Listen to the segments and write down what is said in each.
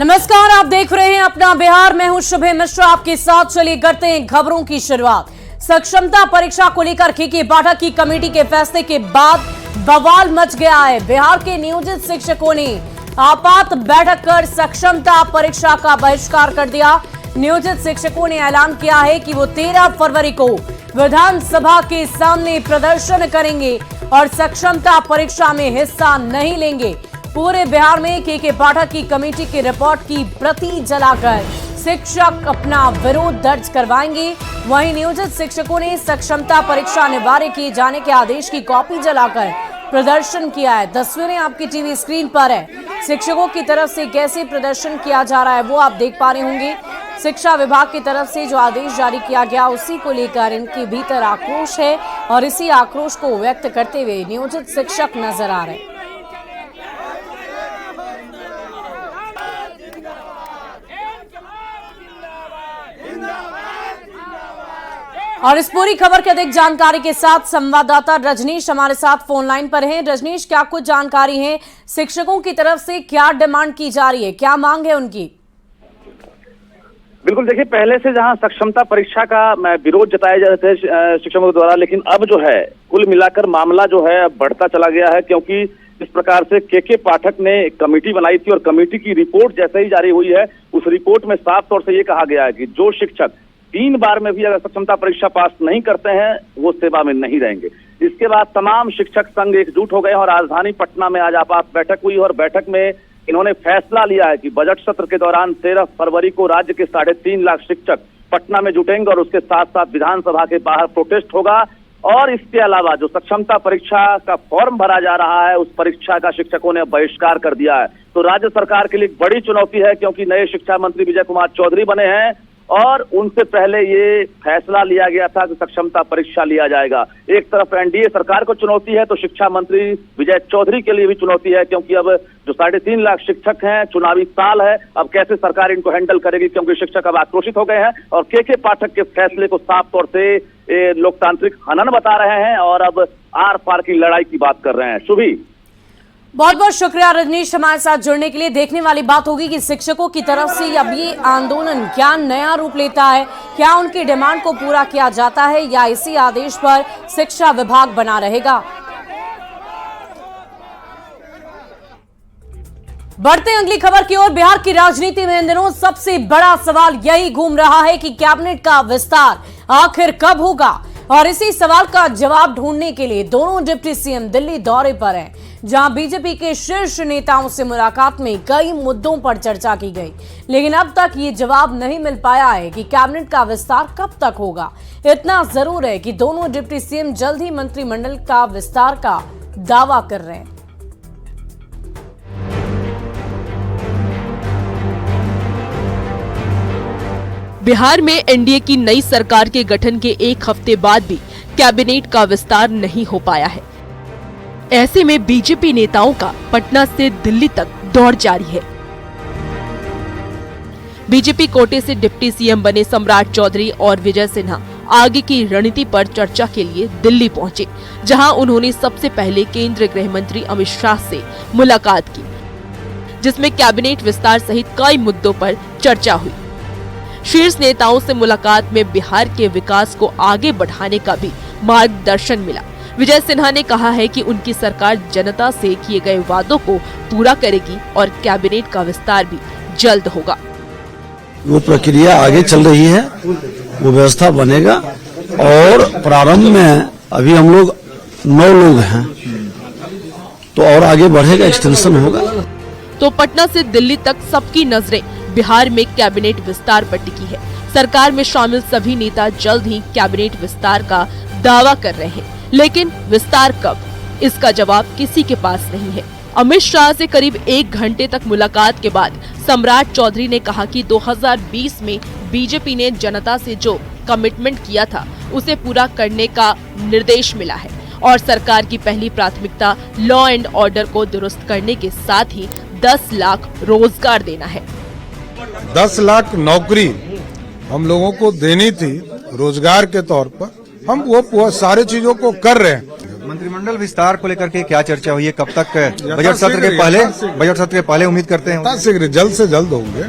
नमस्कार, आप देख रहे हैं अपना बिहार। मैं हूं शुभे मिश्रा, आपके साथ। चलिए करते हैं खबरों की शुरुआत। सक्षमता परीक्षा को लेकर के पाठक की कमेटी के फैसले के बाद बवाल मच गया है। बिहार के नियोजित शिक्षकों ने आपात बैठक कर सक्षमता परीक्षा का बहिष्कार कर दिया। नियोजित शिक्षकों ने ऐलान किया है कि वो 13 फरवरी को विधानसभा के सामने प्रदर्शन करेंगे और सक्षमता परीक्षा में हिस्सा नहीं लेंगे। पूरे बिहार में के पाठक की कमेटी की रिपोर्ट की प्रति जलाकर शिक्षक अपना विरोध दर्ज करवाएंगे। वहीं नियोजित शिक्षकों ने सक्षमता परीक्षा अनिवार्य किए जाने के आदेश की कॉपी जलाकर प्रदर्शन किया है। तस्वीरें आपकी टीवी स्क्रीन पर है। शिक्षकों की तरफ से कैसे प्रदर्शन किया जा रहा है वो आप देख पा रहे होंगे। शिक्षा विभाग की तरफ से जो आदेश जारी किया गया उसी को लेकर इनके भीतर आक्रोश है और इसी आक्रोश को व्यक्त करते हुए नियोजित शिक्षक नजर आ रहे हैं। और इस पूरी खबर के अधिक जानकारी के साथ संवाददाता रजनीश हमारे साथ फोन लाइन पर हैं। रजनीश, क्या कुछ जानकारी है? शिक्षकों की तरफ से क्या डिमांड की जा रही है, क्या मांग है उनकी? बिल्कुल, देखिए, पहले से जहां सक्षमता परीक्षा का विरोध जताए जा रहे थे शिक्षकों के द्वारा, लेकिन अब जो है कुल मिलाकर मामला जो है बढ़ता चला गया है। क्योंकि इस प्रकार से के पाठक ने एक कमेटी बनाई थी और कमेटी की रिपोर्ट जैसे ही जारी हुई है, उस रिपोर्ट में साफ तौर से ये कहा गया है कि जो शिक्षक 3 बार में भी अगर सक्षमता परीक्षा पास नहीं करते हैं वो सेवा में नहीं रहेंगे। इसके बाद तमाम शिक्षक संघ एकजुट हो गए और राजधानी पटना में आज आपात बैठक हुई और बैठक में इन्होंने फैसला लिया है कि बजट सत्र के दौरान 13 फरवरी को राज्य के 3.5 लाख शिक्षक पटना में जुटेंगे और उसके साथ साथ विधानसभा के बाहर प्रोटेस्ट होगा। और इसके अलावा जो सक्षमता परीक्षा का फॉर्म भरा जा रहा है उस परीक्षा का शिक्षकों ने बहिष्कार कर दिया है। तो राज्य सरकार के लिए एक बड़ी चुनौती है, क्योंकि नए शिक्षा मंत्री विजय कुमार चौधरी बने हैं और उनसे पहले ये फैसला लिया गया था कि सक्षमता परीक्षा लिया जाएगा। एक तरफ एनडीए सरकार को चुनौती है तो शिक्षा मंत्री विजय चौधरी के लिए भी चुनौती है, क्योंकि अब जो 3.5 लाख शिक्षक हैं, चुनावी साल है, अब कैसे सरकार इनको हैंडल करेगी, क्योंकि शिक्षक अब आक्रोशित हो गए हैं और के पाठक के फैसले को साफ तौर से लोकतांत्रिक हनन बता रहे हैं और अब आर पार की लड़ाई की बात कर रहे हैं। शुभी, बहुत बहुत शुक्रिया रजनीश हमारे साथ जुड़ने के लिए। देखने वाली बात होगी कि शिक्षकों की तरफ से अब ये आंदोलन क्या नया रूप लेता है, क्या उनकी डिमांड को पूरा किया जाता है या इसी आदेश पर शिक्षा विभाग बना रहेगा। बढ़ते अगली खबर की ओर। बिहार की राजनीति में इन दिनों सबसे बड़ा सवाल यही घूम रहा है कि कैबिनेट का विस्तार आखिर कब होगा, और इसी सवाल का जवाब ढूंढने के लिए दोनों डिप्टी सीएम दिल्ली दौरे पर हैं, जहां बीजेपी के शीर्ष नेताओं से मुलाकात में कई मुद्दों पर चर्चा की गई। लेकिन अब तक ये जवाब नहीं मिल पाया है कि कैबिनेट का विस्तार कब तक होगा। इतना जरूर है कि दोनों डिप्टी सीएम जल्द ही मंत्रिमंडल का विस्तार का दावा कर रहे हैं। बिहार में एनडीए की नई सरकार के गठन के एक हफ्ते बाद भी कैबिनेट का विस्तार नहीं हो पाया है। ऐसे में बीजेपी नेताओं का पटना से दिल्ली तक दौड़ जारी है। बीजेपी कोटे से डिप्टी सीएम बने सम्राट चौधरी और विजय सिन्हा आगे की रणनीति पर चर्चा के लिए दिल्ली पहुंचे, जहां उन्होंने सबसे पहले केंद्रीय गृह मंत्री अमित शाह से मुलाकात की, जिसमें कैबिनेट विस्तार सहित कई मुद्दों पर चर्चा हुई। शीर्ष नेताओं से मुलाकात में बिहार के विकास को आगे बढ़ाने का भी मार्गदर्शन मिला। विजय सिन्हा ने कहा है कि उनकी सरकार जनता से किए गए वादों को पूरा करेगी और कैबिनेट का विस्तार भी जल्द होगा। वो प्रक्रिया आगे चल रही है, वो व्यवस्था बनेगा और प्रारंभ में अभी हम लोग 9 लोग हैं तो और आगे बढ़ेगा, एक्सटेंशन होगा। तो पटना से दिल्ली तक सबकी नजरें बिहार में कैबिनेट विस्तार पर टिकी है। सरकार में शामिल सभी नेता जल्द ही कैबिनेट विस्तार का दावा कर रहे हैं, लेकिन विस्तार कब, इसका जवाब किसी के पास नहीं है। अमित शाह से करीब 1 घंटे तक मुलाकात के बाद सम्राट चौधरी ने कहा कि 2020 में बीजेपी ने जनता से जो कमिटमेंट किया था उसे पूरा करने का निर्देश मिला है और सरकार की पहली प्राथमिकता लॉ एंड ऑर्डर को दुरुस्त करने के साथ ही 10 लाख रोजगार देना है। 10 लाख नौकरी हम लोगों को देनी थी रोजगार के तौर पर, हम वो सारे चीजों को कर रहे हैं। मंत्रिमंडल विस्तार को लेकर के क्या चर्चा हुई है? कब तक बजट सत्र के पहले उम्मीद करते हैं? शीघ्र, जल्द से जल्द होंगे।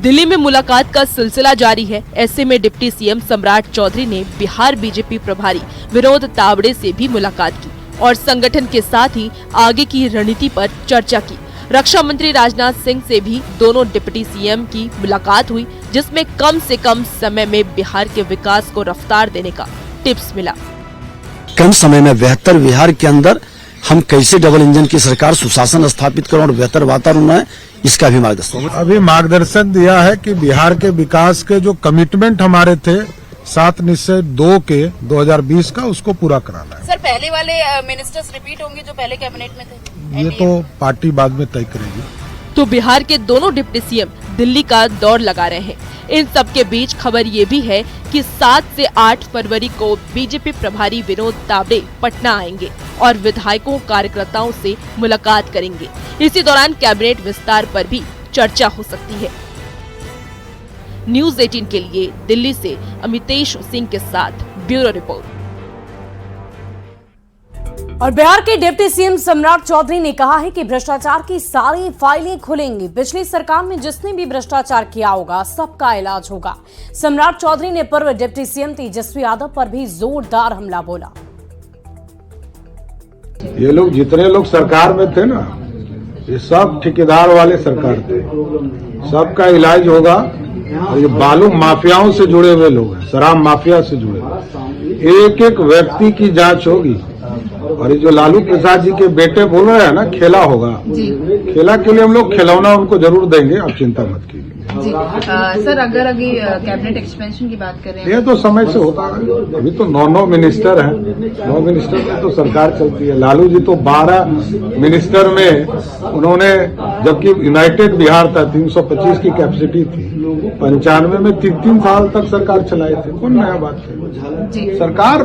दिल्ली में मुलाकात का सिलसिला जारी है। ऐसे में डिप्टी सीएम सम्राट चौधरी ने बिहार बीजेपी प्रभारी विनोद तावड़े से भी मुलाकात की और संगठन के साथ ही आगे की रणनीति पर चर्चा की। रक्षा मंत्री राजनाथ सिंह से भी दोनों डिप्टी सीएम की मुलाकात हुई, जिसमें कम से कम समय में बिहार के विकास को रफ्तार देने का टिप्स मिला। कम समय में बेहतर बिहार के अंदर हम कैसे डबल इंजन की सरकार सुशासन स्थापित करें और बेहतर वातावरण है, इसका भी मार्गदर्शन। अभी मार्गदर्शन दिया है कि बिहार के विकास के जो कमिटमेंट हमारे थे 7 निश्चय 2 के 2020 का, उसको पूरा कराना है। सर, पहले वाले मिनिस्टर्स रिपीट होंगे जो पहले कैबिनेट में थे? ये तो पार्टी बाद में तय करेगी। तो बिहार के दोनों डिप्टी सीएम दिल्ली का दौर लगा रहे हैं। इन सब के बीच खबर ये भी है कि 7 से 8 फरवरी को बीजेपी प्रभारी विनोद तावड़े पटना आएंगे और विधायकों कार्यकर्ताओं से मुलाकात करेंगे। इसी दौरान कैबिनेट विस्तार पर भी चर्चा हो सकती है। न्यूज़ 18 के लिए दिल्ली से अमितेश सिंह के साथ ब्यूरो रिपोर्ट। और बिहार के डिप्टी सीएम सम्राट चौधरी ने कहा है कि भ्रष्टाचार की सारी फाइलें खुलेंगी। पिछली सरकार में जिसने भी भ्रष्टाचार किया होगा सबका इलाज होगा। सम्राट चौधरी ने पूर्व डिप्टी सीएम तेजस्वी यादव पर भी जोरदार हमला बोला। ये लोग जितने लोग सरकार में थे ना, ये सब ठेकेदार वाले सरकार थे। सबका इलाज होगा। और ये बालू माफियाओं से जुड़े हुए लोग हैं, शराब माफिया से जुड़े हुए, एक एक व्यक्ति की जांच होगी। और ये जो लालू प्रसाद जी के बेटे बोल रहे हैं ना, खेला होगा, खेला के लिए हम लोग खिलौना उनको जरूर देंगे, आप चिंता मत कीजिए। जी सर, अगर अभी कैबिनेट एक्सपेंशन की बात करें, ये तो समय से होता है। अभी तो 9 मिनिस्टर हैं, 9 मिनिस्टर में तो सरकार चलती है। लालू जी तो 12 मिनिस्टर में उन्होंने, जबकि यूनाइटेड बिहार था, 325 की कैपेसिटी थी, 95 में 3 साल तक सरकार चलाए थे। कौन नया बात है? सरकार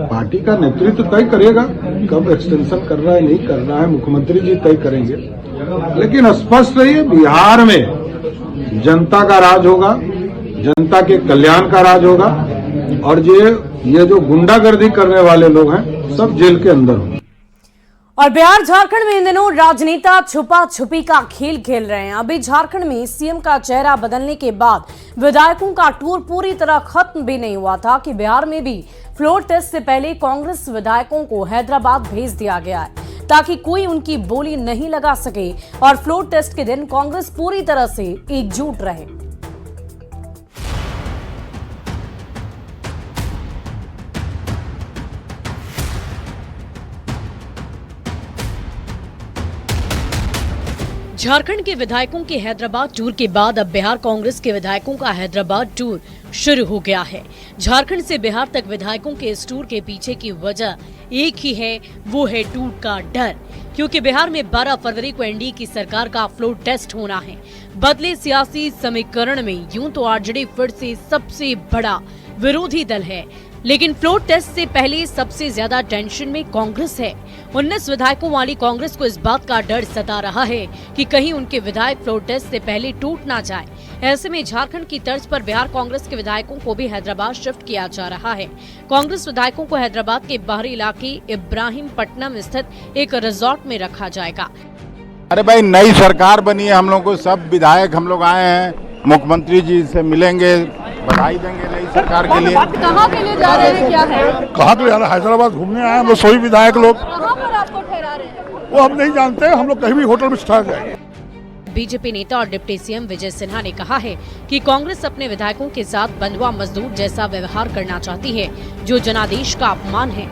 पार्टी का नेतृत्व तय करेगा कब एक्सटेंशन कर रहा है, नहीं कर रहा है, मुख्यमंत्री जी तय करेंगे। लेकिन स्पष्ट रहिए, बिहार में जनता का राज होगा, जनता के कल्याण का राज होगा। और ये जो गुंडागर्दी करने वाले लोग हैं सब जेल के अंदर होंगे। और बिहार झारखंड में इन दिनों राजनेता छुपा छुपी का खेल खेल रहे हैं। अभी झारखंड में सीएम का चेहरा बदलने के बाद विधायकों का टूर पूरी तरह खत्म भी नहीं हुआ था कि बिहार में भी फ्लोर टेस्ट से पहले कांग्रेस विधायकों को हैदराबाद भेज दिया गया है ताकि कोई उनकी बोली नहीं लगा सके और फ्लोर टेस्ट के दिन कांग्रेस पूरी तरह से एकजुट रहे। झारखंड के विधायकों के हैदराबाद टूर के बाद अब बिहार कांग्रेस के विधायकों का हैदराबाद टूर शुरू हो गया है। झारखंड से बिहार तक विधायकों के इस टूर के पीछे की वजह एक ही है, वो है टूर का डर। क्योंकि बिहार में 12 फरवरी को एनडीए की सरकार का फ्लोर टेस्ट होना है। बदले सियासी समीकरण में यूं तो आरजेडी फिर से सबसे बड़ा विरोधी दल है, लेकिन फ्लोर टेस्ट से पहले सबसे ज्यादा टेंशन में कांग्रेस है। 19 विधायकों वाली कांग्रेस को इस बात का डर सता रहा है कि कहीं उनके विधायक फ्लोर टेस्ट से पहले टूट ना जाए। ऐसे में झारखंड की तर्ज पर बिहार कांग्रेस के विधायकों को भी हैदराबाद शिफ्ट किया जा रहा है। कांग्रेस विधायकों को हैदराबाद के बाहरी इलाके इब्राहिमपट्टनम स्थित एक रिजॉर्ट में रखा जाएगा। अरे भाई, नई सरकार बनी है, हम लोग को सब विधायक हम लोग आए हैं, मुख्यमंत्री जी से मिलेंगे, बधाई देंगे नई सरकार के लिए। कहाँ के लिए जा रहे हैं, क्या है? कहाँ के लिए जा रहे हैं? हैदराबाद घूमने आए हम लोग, सभी विधायक लोग। कहाँ पर आपको ठहरा रहे हैं? वो हम नहीं जानते, हम लोग कहीं भी होटल में ठहर जाएंगे। बीजेपी नेता और डिप्टी सीएम विजय सिन्हा ने कहा है कि कांग्रेस अपने विधायकों के साथ बंधुआ मजदूर जैसा व्यवहार करना चाहती है, जो जनादेश का अपमान है।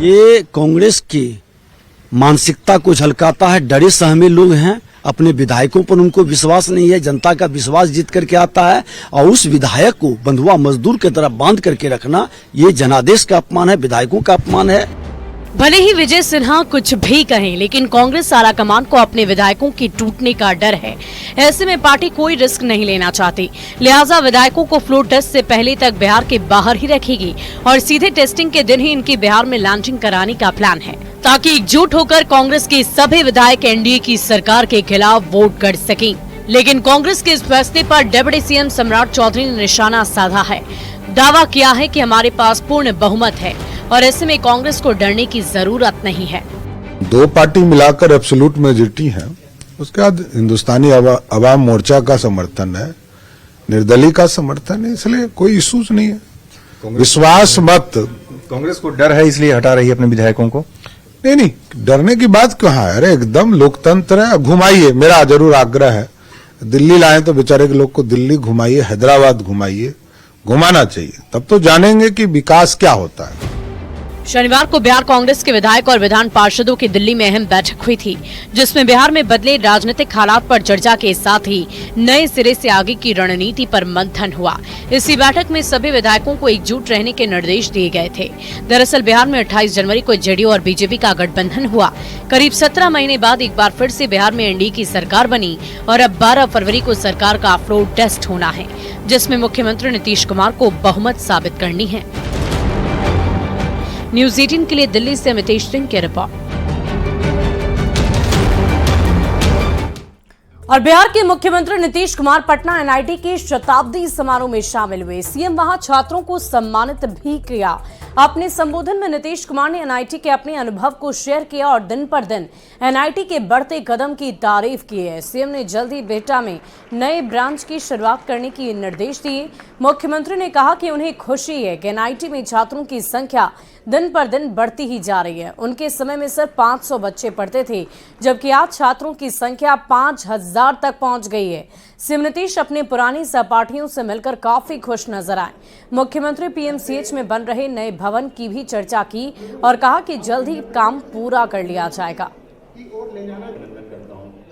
ये कांग्रेस की मानसिकता को झलकाता है। डरे सहमे लोग हैं, अपने विधायकों पर उनको विश्वास नहीं है। जनता का विश्वास जीत करके आता है और उस विधायक को बंधुआ मजदूर की तरह बांध करके रखना, ये जनादेश का अपमान है, विधायकों का अपमान है। भले ही विजय सिन्हा कुछ भी कहें, लेकिन कांग्रेस आला कमान को अपने विधायकों के टूटने का डर है। ऐसे में पार्टी कोई रिस्क नहीं लेना चाहती, लिहाजा विधायकों को फ्लोर टेस्ट से पहले तक बिहार के बाहर ही रखेगी और सीधे टेस्टिंग के दिन ही इनकी बिहार में लॉन्चिंग कराने का प्लान है, ताकि एकजुट होकर कांग्रेस के सभी विधायक एनडीए की सरकार के खिलाफ वोट कर सकें। लेकिन कांग्रेस के इस फैसले पर डिप्टी सीएम सम्राट चौधरी ने निशाना साधा है। दावा किया है कि हमारे पास पूर्ण बहुमत है, और ऐसे में कांग्रेस को डरने की जरूरत नहीं है। दो पार्टी मिलाकर एब्सोल्यूट मेजोरिटी है, उसके बाद हिंदुस्तानी अवाम मोर्चा का समर्थन है, निर्दलीय का समर्थन है, इसलिए कोई इश्यूज नहीं है। विश्वास मत, कांग्रेस को डर है इसलिए हटा रही है अपने विधायकों को। नहीं, डरने की बात कहाँ है। अरे एकदम लोकतंत्र है, घुमाइए, मेरा जरूर आग्रह है। दिल्ली लाए तो बेचारे के लोग को दिल्ली घुमाइए, हैदराबाद घुमाइए, घुमाना चाहिए, तब तो जानेंगे कि विकास क्या होता है। शनिवार को बिहार कांग्रेस के विधायक और विधान पार्षदों की दिल्ली में अहम बैठक हुई थी, जिसमें बिहार में बदले राजनीतिक हालात पर चर्चा के साथ ही नए सिरे से आगे की रणनीति पर मंथन हुआ। इसी बैठक में सभी विधायकों को एकजुट रहने के निर्देश दिए गए थे। दरअसल बिहार में 28 जनवरी को जेडीयू और बीजेपी का गठबंधन हुआ। करीब 17 महीने बाद एक बार फिर से बिहार में एनडीए की सरकार बनी और अब 12 फरवरी को सरकार का फ्लोर टेस्ट होना है, जिसमें मुख्यमंत्री नीतीश कुमार को बहुमत साबित करनी है। न्यूज़ 18 के लिए दिल्ली से अमितेश सिंह की रिपोर्ट। और बिहार के मुख्यमंत्री नीतीश कुमार पटना एनआईटी के शताब्दी समारोह में शामिल हुए। सीएम वहां छात्रों को सम्मानित भी किया। अपने संबोधन में नीतीश कुमार ने एनआईटी के अपने अनुभव को शेयर किया और दिन पर दिन एनआईटी के बढ़ते कदम की तारीफ की है। सीएम ने जल्द ही बिहटा में नए ब्रांच की शुरुआत करने के निर्देश दिए। मुख्यमंत्री ने कहा कि उन्हें खुशी है कि एनआईटी में छात्रों की संख्या दिन पर दिन बढ़ती ही जा रही है। उनके समय में सिर्फ 500 बच्चे पढ़ते थे, जबकि आज छात्रों की संख्या 5000 तक पहुंच गई है। सीएम नीतीश अपने पुराने सहपाठियों से मिलकर काफी खुश नजर आए। मुख्यमंत्री पीएमसीएच में बन रहे नए भवन की भी चर्चा की और कहा कि जल्द ही काम पूरा कर लिया जाएगा।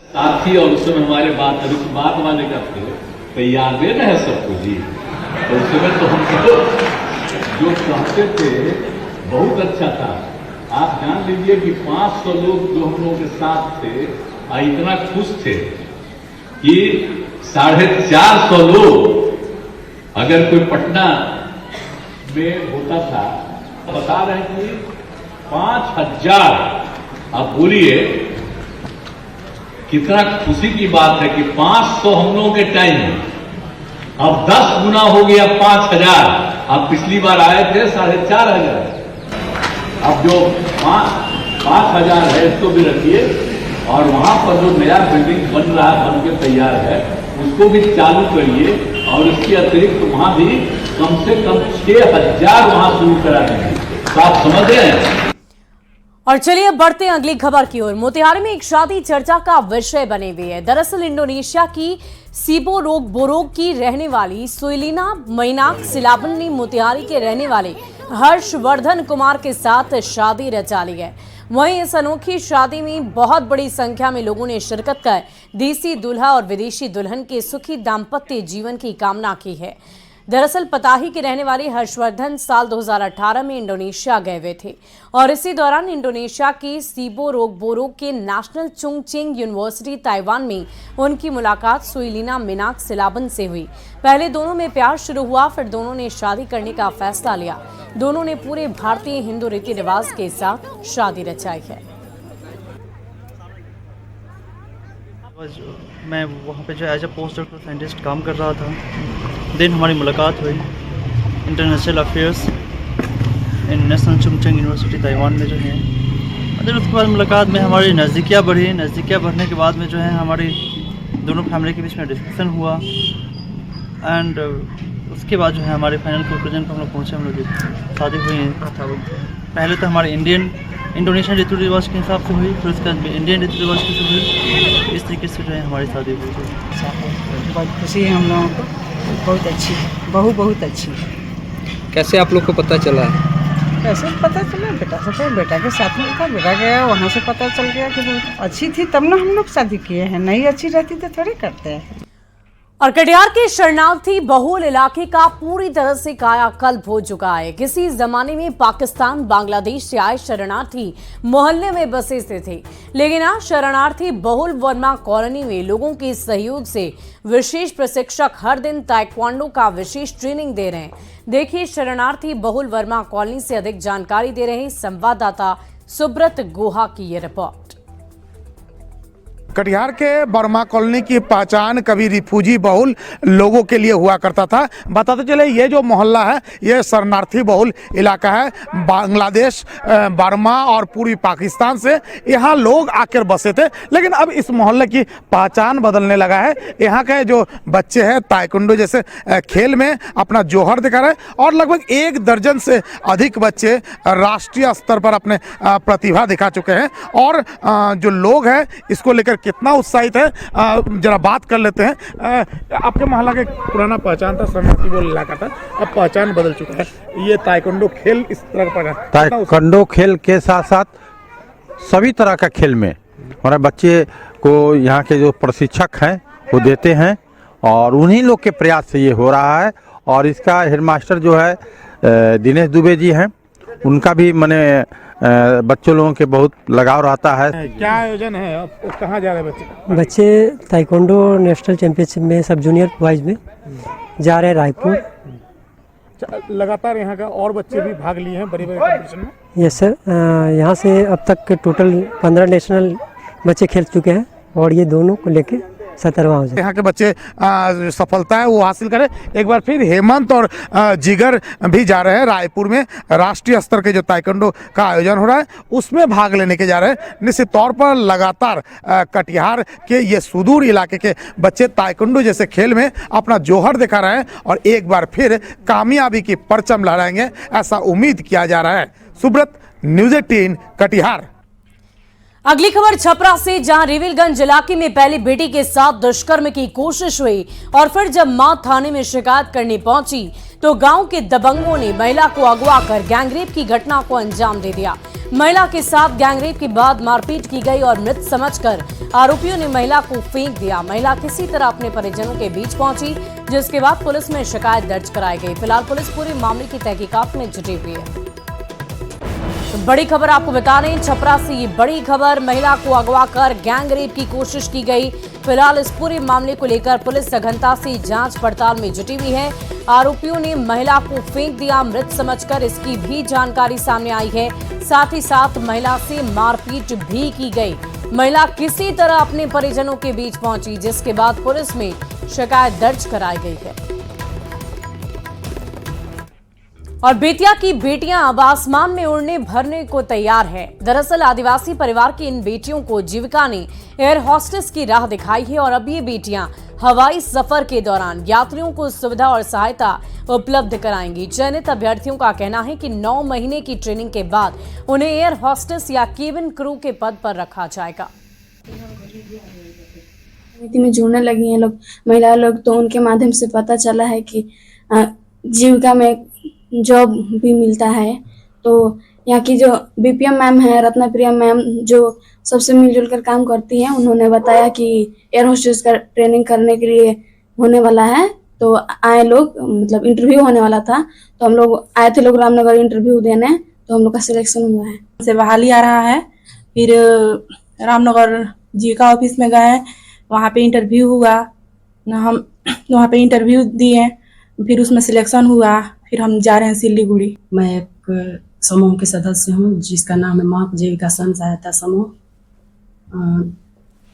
साथी और उस समय हमारे बात वाले करते तैयार न है सबको जी, तो उस समय तो हम जो चाहते थे बहुत अच्छा था। आप जान लीजिए कि 500 लोग जो हम लोगों के साथ थे इतना खुश थे कि 450 लोग अगर कोई पटना में होता था, बता रहे हैं कि 5000। आप बोलिए कितना खुशी की बात है कि 500 हम लोगों के टाइम में अब 10 गुना हो गया 5000। अब पिछली बार आए थे 4500। अब जो 5000 है इसको भी रखिए और वहां पर जो नया बिल्डिंग बन रहा है, बन के तैयार है, उसको भी चालू करिए और इसके अतिरिक्त वहां भी कम से कम 6000 वहां शुरू करा दीजिए। तो आप समझ रहे हैं। और चलिए अब बढ़ते हैं अगली खबर की ओर। मोतिहारी में एक शादी चर्चा का विषय बने हुए है। दरअसल इंडोनेशिया की सीबो बोरोग की रहने वाली सुइलिना मैनाक सिलाबन ने मोतिहारी के रहने वाले हर्षवर्धन कुमार के साथ शादी रचा ली है। वहीं इस अनोखी शादी में बहुत बड़ी संख्या में लोगों ने शिरकत कर देसी दूल्हा और विदेशी दुल्हन के सुखी दाम्पत्य जीवन की कामना की है। दरअसल पताही के रहने वाले हर्षवर्धन साल 2018 में इंडोनेशिया गए हुए थे और इसी दौरान इंडोनेशिया की सीबो बोरोग के नेशनल चुंगचेंग यूनिवर्सिटी ताइवान में उनकी मुलाकात सुइलिना मैनाक सिलाबन से हुई। पहले दोनों में प्यार शुरू हुआ, फिर दोनों ने शादी करने का फैसला लिया। दोनों ने पूरे भारतीय हिंदू रीति रिवाज के साथ शादी रचाई है। मैं वहाँ पे जो as a post doctor scientist काम कर रहा था। दिन हमारी मुलाकात हुई international affairs in national Chungcheng university Taiwan में जो है। फिर उसके बाद मुलाकात में हमारी नज़दीकियाँ बढ़ी। नज़दीकियाँ बढ़ने के बाद में जो है हमारी दोनों फैमिली के बीच में डिस्कशन हुआ एंड उसके बाद जो है हमारे फाइनल कंक्लूजन पर हम लोग पहुँचे। हम लोग शादी हुई है। पहले तो हमारे इंडोनेशियन रीति रिवाज के हिसाब से हुई, फिर उसके बाद इंडियन रीति रिवाज की हुई। इस तरीके से जो है हमारी शादी हुई। बहुत खुशी है हम लोगों को, बहुत अच्छी, बहुत अच्छी। कैसे आप लोग को पता चला? कैसे पता चला? बेटा के साथ में था, बेटा गया वहाँ से पता चल गया कि बहुत अच्छी थी, तब ना हम लोग शादी किए हैं। नहीं अच्छी रहती तो थोड़ी करते हैं। और कटिहार के शरणार्थी बहुल इलाके का पूरी तरह से कायाकल्प हो चुका है। किसी जमाने में पाकिस्तान बांग्लादेश से आए शरणार्थी मोहल्ले में बसे थे, लेकिन आज शरणार्थी बहुल वर्मा कॉलोनी में लोगों के सहयोग से विशेष प्रशिक्षक हर दिन ताइक्वांडो का विशेष ट्रेनिंग दे रहे हैं। देखिए शरणार्थी बहुल वर्मा कॉलोनी से अधिक जानकारी दे रहे हैं संवाददाता सुब्रत गुहा की ये रिपोर्ट। कटिहार के बर्मा कॉलोनी की पहचान कभी रिफ्यूजी बहुल लोगों के लिए हुआ करता था। बताते चले ये जो मोहल्ला है ये शरणार्थी बहुल इलाका है। बांग्लादेश, बर्मा और पूर्वी पाकिस्तान से यहाँ लोग आकर बसे थे, लेकिन अब इस मोहल्ले की पहचान बदलने लगा है। यहाँ के जो बच्चे हैं ताइक्वांडो जैसे खेल में अपना जौहर दिखा रहे हैं और लगभग 1 दर्जन से अधिक बच्चे राष्ट्रीय स्तर पर अपने प्रतिभा दिखा चुके हैं। और जो लोग हैं इसको लेकर कितना उत्साहित है जरा बात कर लेते हैं। आपके मोहल्ला का पुराना पहचान था, शरणार्थी बहुल इलाका था, अब पहचान बदल चुका है। ये ताइक्वांडो खेल इस तरह का ताइक्वांडो खेल के साथ साथ सभी तरह का खेल में हमारे बच्चे को यहाँ के जो प्रशिक्षक हैं वो देते हैं और उन्हीं लोग के प्रयास से ये हो रहा है। और इसका हेडमास्टर जो है दिनेश दुबे जी हैं, उनका भी माने बच्चों लोगों के बहुत लगाव रहता है। क्या आयोजन है, अब कहाँ जा रहे हैं बच्चे? बच्चे ताइक्वांडो नेशनल चैंपियनशिप में सब जूनियर बॉयज में जा रहे हैं रायपुर। लगातार यहाँ का और बच्चे भी भाग लिए हैं बड़े-बड़े कंपटीशन में। यस सर, यहाँ से अब तक टोटल 15 नेशनल बच्चे खेल चुके हैं और ये दोनों को लेके 17वां हो जाए। यहाँ के बच्चे सफलता है वो हासिल करें। एक बार फिर हेमंत और जिगर भी जा रहे हैं रायपुर में। राष्ट्रीय स्तर के जो ताइक्वांडो का आयोजन हो रहा है उसमें भाग लेने के जा रहे हैं। निश्चित तौर पर लगातार कटिहार के ये सुदूर इलाके के बच्चे ताइक्वांडो जैसे खेल में अपना जौहर दिखा रहे हैं और एक बार फिर कामयाबी की परचम लहराएंगे, ऐसा उम्मीद किया जा रहा है। सुब्रत, न्यूज़ 18 कटिहार। अगली खबर छपरा से, जहां रिविलगंज इलाके में पहले बेटी के साथ दुष्कर्म की कोशिश हुई और फिर जब मां थाने में शिकायत करने पहुंची तो गांव के दबंगों ने महिला को अगवा कर गैंगरेप की घटना को अंजाम दे दिया। महिला के साथ गैंगरेप के बाद मारपीट की गई और मृत समझकर आरोपियों ने महिला को फेंक दिया। महिला किसी तरह अपने परिजनों के बीच पहुंची, जिसके बाद पुलिस में शिकायत दर्ज कराई गई। फिलहाल पुलिस पूरे मामले की तहकीकात में जुटी हुई है। बड़ी खबर आपको बता रहे हैं, छपरा से ये बड़ी खबर, महिला को अगवा कर गैंगरेप की कोशिश की गई। फिलहाल इस पूरे मामले को लेकर पुलिस सघनता से जांच पड़ताल में जुटी हुई है। आरोपियों ने महिला को फेंक दिया मृत समझकर, इसकी भी जानकारी सामने आई है। साथ ही साथ महिला से मारपीट भी की गई। महिला किसी तरह अपने परिजनों के बीच पहुंची, जिसके बाद पुलिस में शिकायत दर्ज कराई गई है। और बेतिया की बेटियां अब आसमान में उड़ने भरने को तैयार है। दरअसल आदिवासी परिवार की इन बेटियों को जीविका ने एयर होस्टेस की राह दिखाई है और अब ये बेटियां हवाई सफर के दौरान यात्रियों को सुविधा और सहायता उपलब्ध कराएंगी। चयनित अभ्यर्थियों का कहना है कि 9 महीने की ट्रेनिंग के बाद उन्हें एयर होस्टेस या केबिन क्रू के पद पर रखा जाएगा। समिति में जुड़ने लगी हैं लोग, महिला लोग, तो उनके माध्यम से पता चला है कि जीविका में जॉब भी मिलता है। तो यहाँ की जो बीपीएम मैम है, रत्ना प्रिया मैम, जो सबसे मिलजुल कर काम करती हैं, उन्होंने बताया कि एयर होस्टेस का ट्रेनिंग करने के लिए होने वाला है। तो आए लोग, मतलब इंटरव्यू होने वाला था, तो हम लोग आए थे लोग रामनगर इंटरव्यू देने, तो हम लोग का सिलेक्शन हुआ है। से बहाली आ रहा है, फिर रामनगर जीविका ऑफिस में गए, वहाँ पे इंटरव्यू हुआ, हम वहाँ पे इंटरव्यू दिए, फिर उसमें सिलेक्शन हुआ, फिर हम जा रहे हैं सिलीगुड़ी। मैं एक समूह के सदस्य हूँ जिसका नाम है माप जीविका स्वयं सहायता समूह।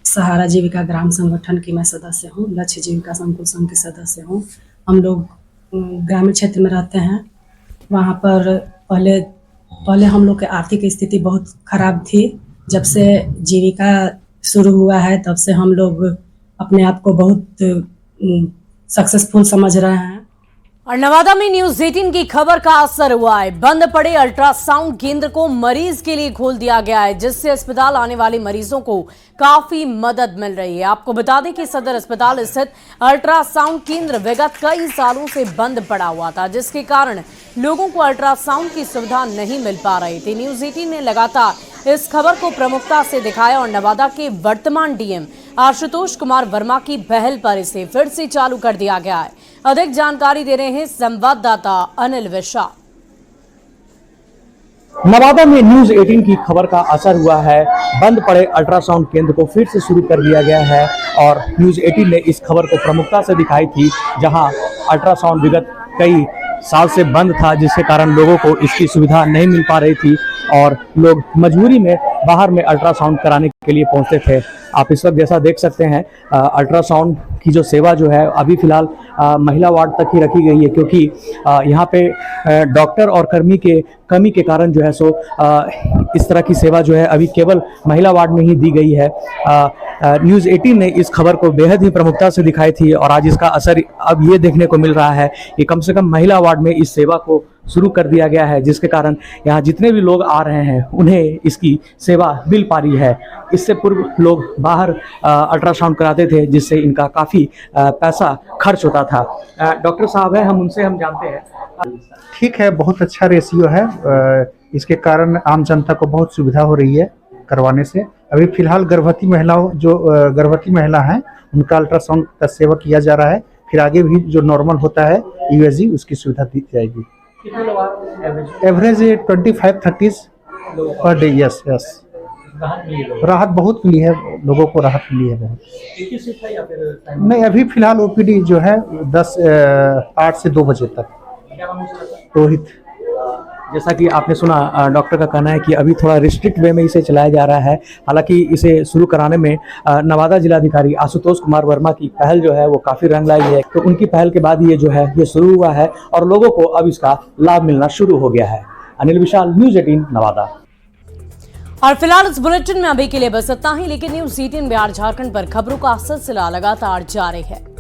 सहारा जीविका ग्राम संगठन की मैं सदस्य हूँ, लक्ष्य जीविका संकुल संघ की सदस्य हूँ। हम लोग ग्रामीण क्षेत्र में रहते हैं। वहाँ पर पहले हम लोग की आर्थिक स्थिति बहुत खराब थी। जब से जीविका शुरू हुआ है तब से हम लोग अपने आप को बहुत सक्सेसफुल समझ रहे हैं। और नवादा में न्यूज 18 की खबर का असर हुआ है। बंद पड़े अल्ट्रासाउंड केंद्र को मरीज के लिए खोल दिया गया है, जिससे अस्पताल आने वाले मरीजों को काफी मदद मिल रही है। आपको बता दें कि सदर अस्पताल स्थित अल्ट्रासाउंड केंद्र विगत कई सालों से बंद पड़ा हुआ था, जिसके कारण लोगों को अल्ट्रासाउंड की सुविधा नहीं मिल पा रही थी। न्यूज 18 ने लगातार इस खबर को प्रमुखता से दिखाया और नवादा के वर्तमान डीएम आशुतोष कुमार वर्मा की पहल पर इसे फिर से चालू कर दिया गया है। अधिक जानकारी दे रहे हैं संवाददाता अनिल विशाल। नवादा में न्यूज 18 की खबर का असर हुआ है। बंद पड़े अल्ट्रासाउंड केंद्र को फिर से शुरू कर दिया गया है और न्यूज 18 ने इस खबर को प्रमुखता से दिखाई थी, जहां अल्ट्रासाउंड विगत कई साल से बंद था, जिसके कारण लोगों को इसकी सुविधा नहीं मिल पा रही थी और लोग मजबूरी में बाहर में अल्ट्रासाउंड कराने के लिए पहुंचते थे। आप इस वक्त जैसा देख सकते हैं अल्ट्रासाउंड की जो सेवा जो है अभी फिलहाल महिला वार्ड तक ही रखी गई है, क्योंकि यहाँ पे डॉक्टर और कर्मी के कमी के कारण जो है सो इस तरह की सेवा जो है अभी केवल महिला वार्ड में ही दी गई है। न्यूज़ 18 ने इस खबर को बेहद ही प्रमुखता से दिखाई थी और आज इसका असर अब ये देखने को मिल रहा है कि कम से कम महिला वार्ड में इस सेवा को शुरू कर दिया गया है, जिसके कारण यहाँ जितने भी लोग आ रहे हैं उन्हें इसकी सेवा मिल पा रही है। इससे पूर्व लोग बाहर अल्ट्रासाउंड कराते थे, जिससे इनका काफ़ी पैसा खर्च होता था। डॉक्टर साहब है, उनसे हम जानते हैं। ठीक है, बहुत अच्छा रेशियो है। इसके कारण आम जनता को बहुत सुविधा हो रही है करवाने से। अभी फिलहाल गर्भवती महिला हैं उनका अल्ट्रासाउंड का सेवा किया जा रहा है। फिर आगे भी जो नॉर्मल होता है यूएसजी उसकी सुविधा दी जाएगी। Average 25-30 per day. यस राहत बहुत मिली है, लोगों को राहत मिली है बहुत। नहीं, अभी फिलहाल ओपीडी जो है 8 से 2 बजे तक। रोहित, जैसा कि आपने सुना डॉक्टर का कहना है कि अभी थोड़ा रिस्ट्रिक्ट वे में इसे चलाया जा रहा है। हालांकि इसे शुरू कराने में नवादा जिलाधिकारी आशुतोष कुमार वर्मा की पहल जो है वो काफ़ी रंग लाई है। तो उनकी पहल के बाद ये जो है ये शुरू हुआ है और लोगों को अब इसका लाभ मिलना शुरू हो गया है। अनिल विशाल, न्यूज़ 18 नवादा। और फिलहाल इस बुलेटिन में अभी के लिए बस इतना ही, लेकिन न्यूज़ 18 बिहार झारखंड पर खबरों का सिलसिला लगातार जारी है।